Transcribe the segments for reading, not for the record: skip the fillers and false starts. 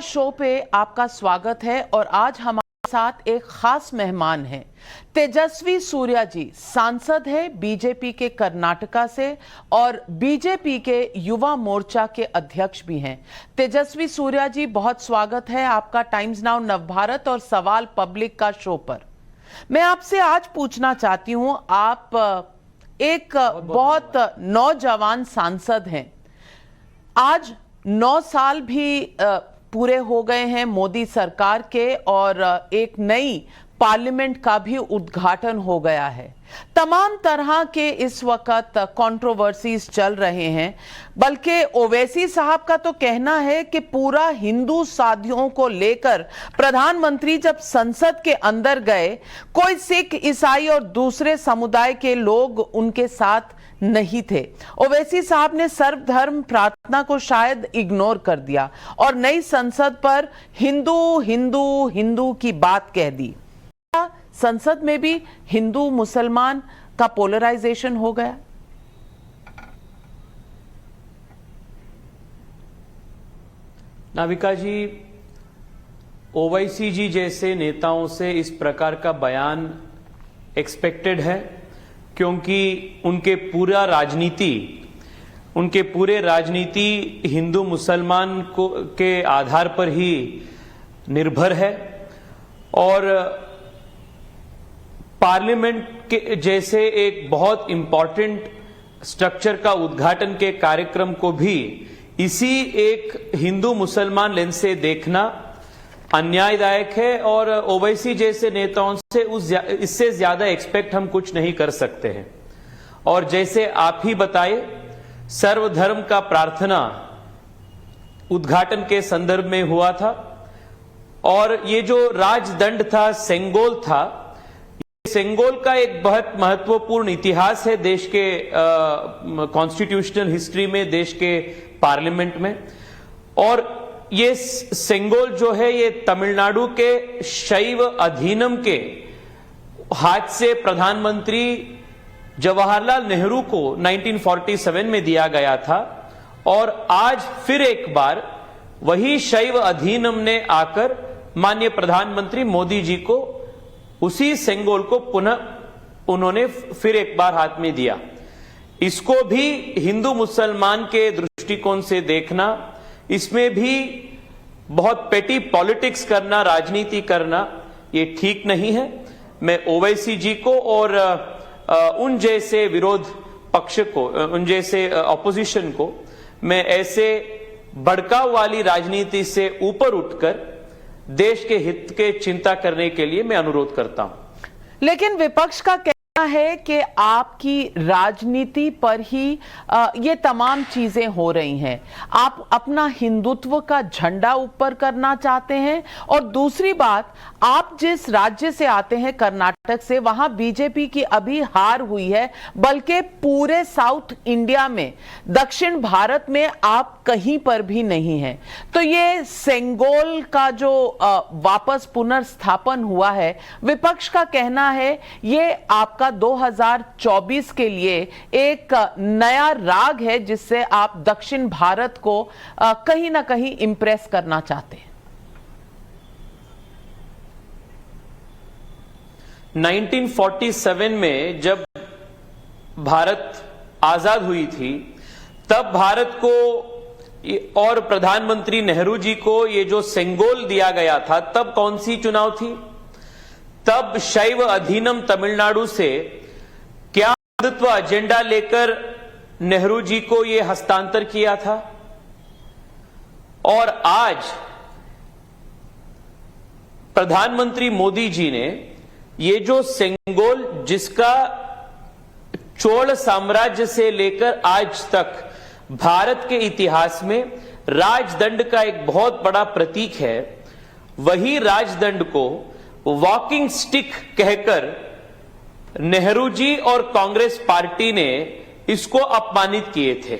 Show पे आपका स्वागत है और आज हमारे साथ एक खास मेहमान हैं। तेजस्वी सूर्या जी सांसद है बीजेपी के कर्नाटका से और बीजेपी के युवा मोर्चा के अध्यक्ष भी हैं। तेजस्वी सूर्या जी, बहुत स्वागत है आपका टाइम्स नाउ नवभारत और सवाल पब्लिक का शो पर। मैं आपसे आज पूछना चाहती हूं, आप एक बहुत नौजवान सांसद हैं। आज 9 साल भी पूरे हो गए हैं मोदी सरकार के और एक नई पार्लियामेंट का भी उद्घाटन हो गया है। तमाम तरह के इस वक्त कंट्रोवर्सीज चल रहे हैं, बल्कि ओवैसी साहब का तो कहना है कि पूरा हिंदू साथियों को लेकर प्रधानमंत्री जब संसद के अंदर गए, कोई सिख, ईसाई और दूसरे समुदाय के लोग उनके साथ नहीं थे। ओवैसी साहब ने सर्वधर्म प्रार्थना को शायद इग्नोर कर दिया और नई संसद पर हिंदू हिंदू हिंदू की बात कह दी। संसद में भी हिंदू मुसलमान का पोलराइजेशन हो गया। नाविका जी, ओवैसी जी जैसे नेताओं से इस प्रकार का बयान एक्सपेक्टेड है, क्योंकि उनके पूरे राजनीति हिंदू मुसलमान के आधार पर ही निर्भर है और पार्लियामेंट के जैसे एक बहुत इंपॉर्टेंट स्ट्रक्चर का उद्घाटन के कार्यक्रम को भी इसी एक हिंदू मुसलमान लेंस से देखना अन्यायदायक है और ओवैसी जैसे नेताओं से इससे ज्यादा एक्सपेक्ट हम कुछ नहीं कर सकते हैं। और जैसे आप ही बताए, सर्वधर्म का प्रार्थना उद्घाटन के संदर्भ में हुआ था और ये जो राजदंड था, सेंगोल था, सेंगोल का एक बहुत महत्वपूर्ण इतिहास है देश के कॉन्स्टिट्यूशनल हिस्ट्री में, देश के पार्लियामेंट में। और ये सेंगोल जो है ये तमिलनाडु के शैव अधीनम के हाथ से प्रधानमंत्री जवाहरलाल नेहरू को 1947 में दिया गया था और आज फिर एक बार वही शैव अधीनम ने आकर माननीय प्रधानमंत्री मोदी जी को उसी सेंगोल को पुनः उन्होंने फिर एक बार हाथ में दिया। इसको भी हिंदू मुसलमान के दृष्टिकोण से देखना, इसमें भी बहुत पेटी पॉलिटिक्स करना, राजनीति करना, ये ठीक नहीं है। मैं ओवैसी जी को और उन जैसे विरोध पक्ष को, उन जैसे ऑपोजिशन को, मैं ऐसे भड़काव वाली राजनीति से ऊपर उठकर देश के हित के चिंता करने के लिए मैं अनुरोध करता हूं। लेकिन विपक्ष का कहना है कि आपकी राजनीति पर ही ये तमाम चीजें हो रही हैं। आप अपना हिंदुत्व का झंडा ऊपर करना चाहते हैं और दूसरी बात, आप जिस राज्य से आते हैं, कर्नाटक से, वहां बीजेपी की अभी हार हुई है, बल्कि पूरे साउथ इंडिया में, दक्षिण भारत में आप कहीं पर भी नहीं हैं। तो ये सेंगोल का जो वापस पुनर्स्थापन हुआ है, विपक्ष का कहना है ये आपका 2024 के लिए एक नया राग है जिससे आप दक्षिण भारत को कहीं ना कहीं इंप्रेस करना चाहते हैं। 1947 में जब भारत आजाद हुई थी, तब भारत को और प्रधानमंत्री नेहरू जी को ये जो सेंगोल दिया गया था, तब कौन सी चुनाव थी? तब शैव अधीनम तमिलनाडु से क्या हिंदुत्व एजेंडा लेकर नेहरू जी को यह हस्तांतर किया था? और आज प्रधानमंत्री मोदी जी ने ये जो सेंगोल, जिसका चोल साम्राज्य से लेकर आज तक भारत के इतिहास में राजदंड का एक बहुत बड़ा प्रतीक है, वही राजदंड को वॉकिंग स्टिक कहकर नेहरू जी और कांग्रेस पार्टी ने इसको अपमानित किए थे।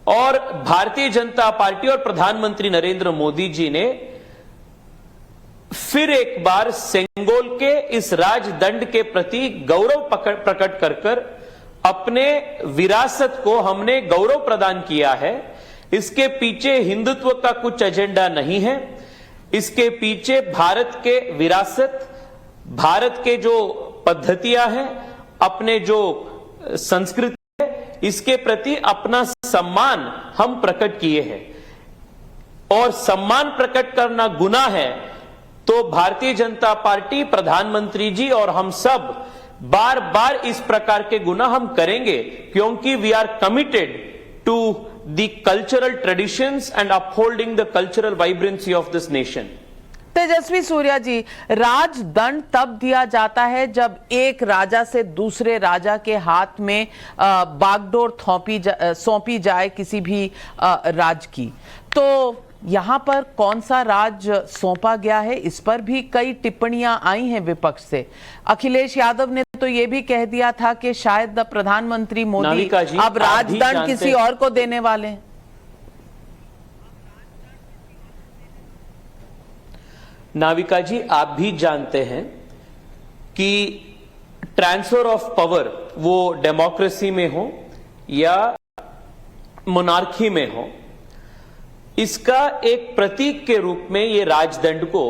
और भारतीय जनता पार्टी और प्रधानमंत्री नरेंद्र मोदी जी ने फिर एक बार सेंगोल के इस राजदंड के प्रति गौरव प्रकट कर अपने विरासत को हमने गौरव प्रदान किया है। इसके पीछे हिंदुत्व का कुछ एजेंडा नहीं है। इसके पीछे भारत के विरासत, भारत के जो पद्धतियां हैं, अपने जो संस्कृति है, इसके प्रति अपना सम्मान हम प्रकट किए हैं। और सम्मान प्रकट करना गुनाह है तो भारतीय जनता पार्टी, प्रधानमंत्री जी और हम सब बार बार इस प्रकार के गुनाह हम करेंगे, क्योंकि we are committed to the cultural traditions and upholding the cultural vibrancy of this nation. Tejasvi Surya ji, राजदंड तब दिया जाता है जब एक राजा से दूसरे राजा के हाथ में बागडोर सौंपी जाए किसी भी राज की। तो यहां पर कौन सा राज सौंपा गया है, इस पर भी कई टिप्पणियां आई हैं विपक्ष से। अखिलेश यादव ने तो यह भी कह दिया था कि शायद प्रधानमंत्री मोदी अब राजदंड किसी और को देने वाले हैं। नाविका जी, आप भी जानते हैं कि ट्रांसफर ऑफ पावर, वो डेमोक्रेसी में हो या मोनार्की में हो, इसका एक प्रतीक के रूप में ये राजदंड को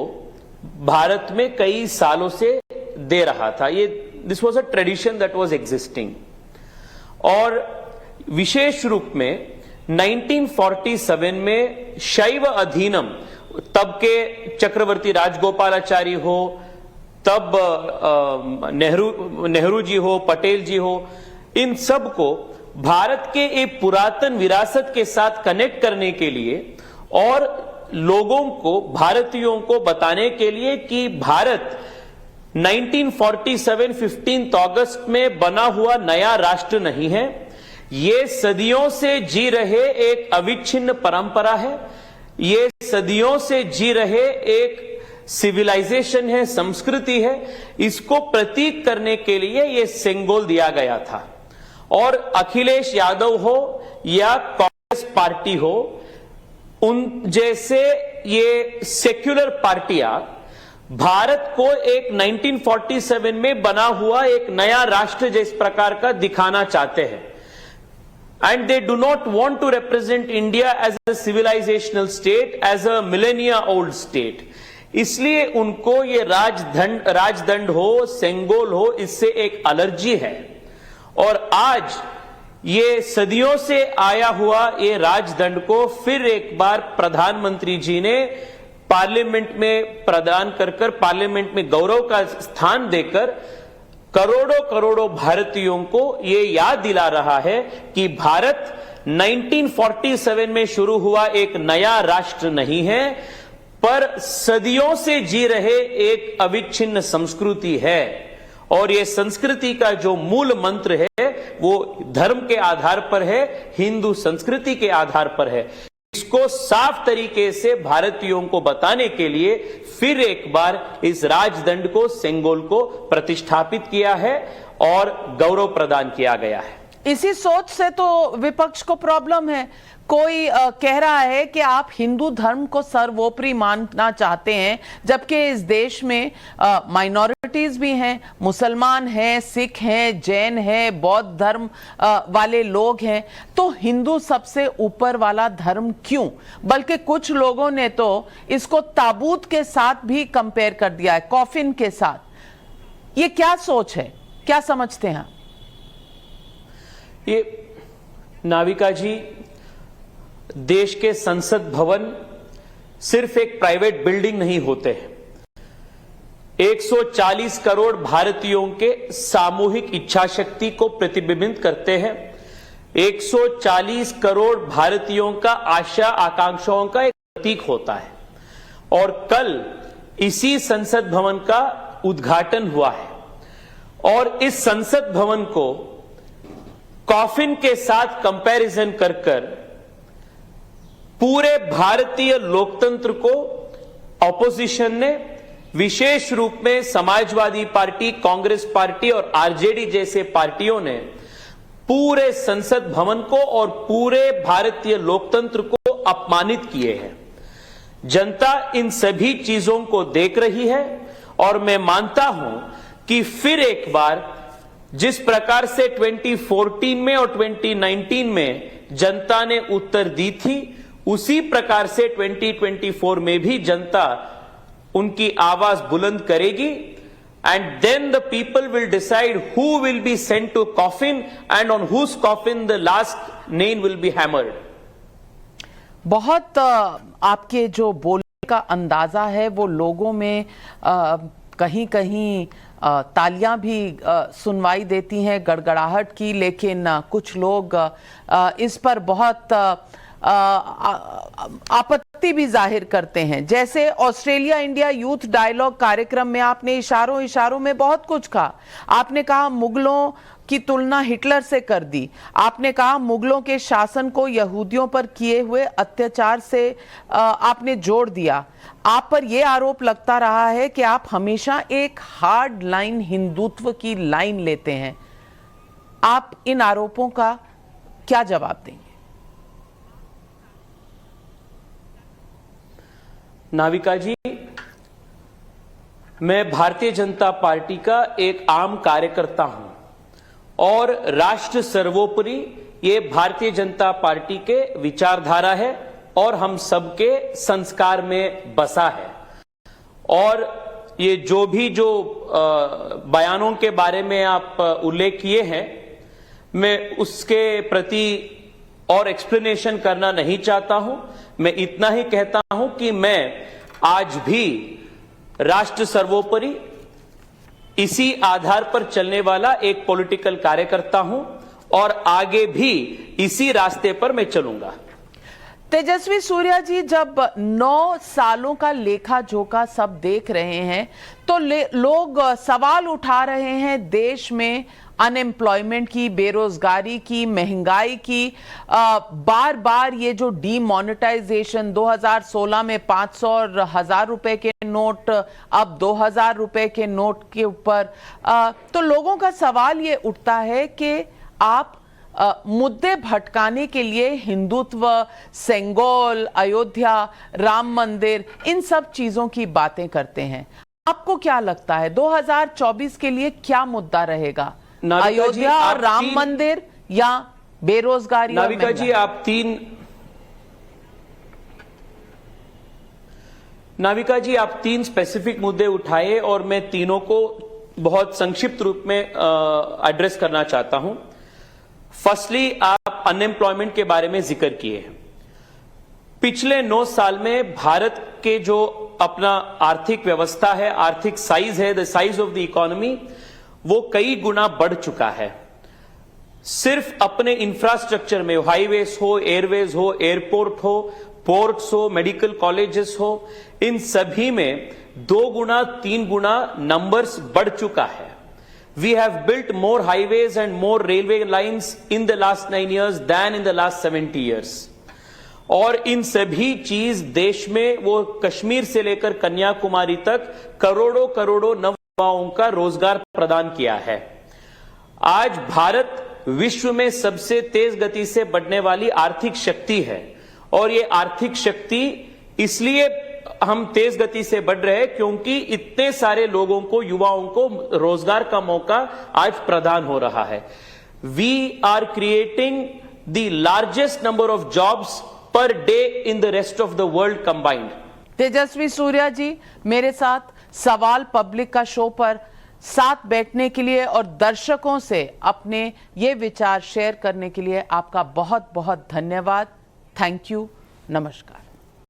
भारत में कई सालों से दे रहा था। ये this was a tradition that was existing. और विशेष रूप में 1947 में शैव अधिनियम, तब के चक्रवर्ती राजगोपालाचारी हो, तब नेहरू जी हो, पटेल जी हो, इन सब को भारत के एक पुरातन विरासत के साथ कनेक्ट करने के लिए और लोगों को, भारतीयों को बताने के लिए कि भारत 1947 15 अगस्त में बना हुआ नया राष्ट्र नहीं है, ये सदियों से जी रहे एक अविच्छिन्न परंपरा है, ये सदियों से जी रहे एक सिविलाइजेशन है, संस्कृति है। इसको प्रतीक करने के लिए ये सिंबल दिया गया था। और अखिलेश यादव हो या कांग्रेस पार्टी हो, उन जैसे ये सेक्युलर पार्टियां भारत को एक 1947 में बना हुआ एक नया राष्ट्र जिस प्रकार का दिखाना चाहते हैं, and they do not want to represent India as a civilizational state, as a millennia old state। इसलिए उनको ये राजदंड हो, सेंगोल हो, इससे एक एलर्जी है। और आज ये सदियों से आया हुआ ये राजदंड को फिर एक बार प्रधानमंत्री जी ने पार्लियामेंट में प्रदान कर पार्लियामेंट में गौरव का स्थान देकर करोड़ों करोड़ों भारतीयों को ये याद दिला रहा है कि भारत 1947 में शुरू हुआ एक नया राष्ट्र नहीं है, पर सदियों से जी रहे एक अविच्छिन्न संस्कृति है। और ये संस्कृति का जो मूल मंत्र है वो धर्म के आधार पर है, हिंदू संस्कृति के आधार पर है। इसको साफ तरीके से भारतीयों को बताने के लिए फिर एक बार इस राजदंड को, सेंगोल को प्रतिष्ठापित किया है और गौरव प्रदान किया गया है। इसी सोच से तो विपक्ष को प्रॉब्लम है। कोई कह रहा है कि आप हिंदू धर्म को सर्वोपरि मानना चाहते हैं, जबकि इस देश में माइनॉरिटीज भी हैं, मुसलमान हैं, सिख हैं, जैन हैं, बौद्ध धर्म वाले लोग हैं, तो हिंदू सबसे ऊपर वाला धर्म क्यों? बल्कि कुछ लोगों ने तो इसको ताबूत के साथ भी कंपेयर कर दिया है, कॉफिन के साथ। ये क्या सोच है, क्या समझते हैं? ये नाविका जी, देश के संसद भवन सिर्फ एक प्राइवेट बिल्डिंग नहीं होते हैं। 140 करोड़ भारतीयों के सामूहिक इच्छा शक्ति को प्रतिबिंबित करते हैं। 140 करोड़ भारतीयों का आशा आकांक्षाओं का एक प्रतीक होता है। और कल इसी संसद भवन का उद्घाटन हुआ है और इस संसद भवन को कॉफिन के साथ कंपैरिजन कर पूरे भारतीय लोकतंत्र को ऑपोजिशन ने, विशेष रूप में समाजवादी पार्टी, कांग्रेस पार्टी और आरजेडी जैसे पार्टियों ने पूरे संसद भवन को और पूरे भारतीय लोकतंत्र को अपमानित किए हैं। जनता इन सभी चीजों को देख रही है और मैं मानता हूं कि फिर एक बार जिस प्रकार से 2014 में और 2019 में जनता ने उत्तर दी थी, उसी प्रकार से 2024 में भी जनता उनकी आवाज बुलंद करेगी। And then the people will decide who will be sent to coffin and on whose coffin the last nail will be hammered. बहुत आपके जो बोलने का अंदाजा है वो लोगों में कहीं कहीं तालियां भी सुनवाई देती हैं, गड़गड़ाहट की, लेकिन कुछ लोग इस पर बहुत आपत्ति भी जाहिर करते हैं। जैसे ऑस्ट्रेलिया इंडिया यूथ डायलॉग कार्यक्रम में आपने इशारों इशारों में बहुत कुछ कहा। आपने कहा मुगलों की तुलना हिटलर से कर दी। आपने कहा मुगलों के शासन को यहूदियों पर किए हुए अत्याचार से आपने जोड़ दिया। आप पर यह आरोप लगता रहा है कि आप हमेशा एक हार्ड लाइन हिंदुत्व की लाइन लेते हैं। आप इन आरोपों का क्या जवाब देंगे? नाविका जी, मैं भारतीय जनता पार्टी का एक आम कार्यकर्ता हूं और राष्ट्र सर्वोपरि ये भारतीय जनता पार्टी के विचारधारा है और हम सबके संस्कार में बसा है। और ये जो बयानों के बारे में आप उल्लेख किए हैं, मैं उसके प्रति और एक्सप्लेनेशन करना नहीं चाहता हूं। मैं इतना ही कहता हूं कि मैं आज भी राष्ट्र सर्वोपरि इसी आधार पर चलने वाला एक पॉलिटिकल कार्यकर्ता हूं और आगे भी इसी रास्ते पर मैं चलूंगा। तेजस्वी सूर्या जी, जब 9 सालों का लेखा जोखा सब देख रहे हैं तो लोग सवाल उठा रहे हैं देश में अनएम्प्लॉयमेंट की, बेरोजगारी की, महंगाई की। बार बार ये जो डीमोनेटाइजेशन 2016 में 500 और 1000 रुपए के नोट, अब 2000 रुपए के नोट के ऊपर, तो लोगों का सवाल ये उठता है कि आप मुद्दे भटकाने के लिए हिंदुत्व, सेंगोल, अयोध्या, राम मंदिर, इन सब चीजों की बातें करते हैं। आपको क्या लगता है 2024 के लिए क्या मुद्दा रहेगा? अयोध्या और राम मंदिर या बेरोजगारी? नाविका जी, आप तीन स्पेसिफिक मुद्दे उठाए और मैं तीनों को बहुत संक्षिप्त रूप में एड्रेस करना चाहता हूं। फर्स्टली, आप अनएम्प्लॉयमेंट के बारे में जिक्र किए हैं। पिछले 9 साल में भारत के जो अपना आर्थिक व्यवस्था है, आर्थिक साइज है, the size of the economy, वो कई गुना बढ़ चुका है। सिर्फ अपने इंफ्रास्ट्रक्चर में, हाईवेज हो, एयरवेज हो, एयरपोर्ट हो, पोर्ट्स हो, मेडिकल कॉलेजेस हो, इन सभी में 2 गुना 3 गुना नंबर्स बढ़ चुका है। We have built more highways and more railway lines in the last 9 years than in the last 70 years. और इन सभी चीज देश में, वो कश्मीर से लेकर कन्याकुमारी तक करोड़ों करोड़ों नवयुवाओं का रोजगार प्रदान किया है। आज भारत विश्व में सबसे तेज गति से बढ़ने वाली आर्थिक शक्ति है और ये आर्थिक शक्ति इसलिए हम तेज गति से बढ़ रहे हैं क्योंकि इतने सारे लोगों को, युवाओं को रोजगार का मौका आज प्रदान हो रहा है। We are creating the largest number of jobs per day in the rest of the world combined. Tejasvi Surya ji, मेरे साथ सवाल पब्लिक का शो पर साथ बैठने के लिए और दर्शकों से अपने ये विचार शेयर करने के लिए आपका बहुत बहुत धन्यवाद। Thank you. नमस्कार।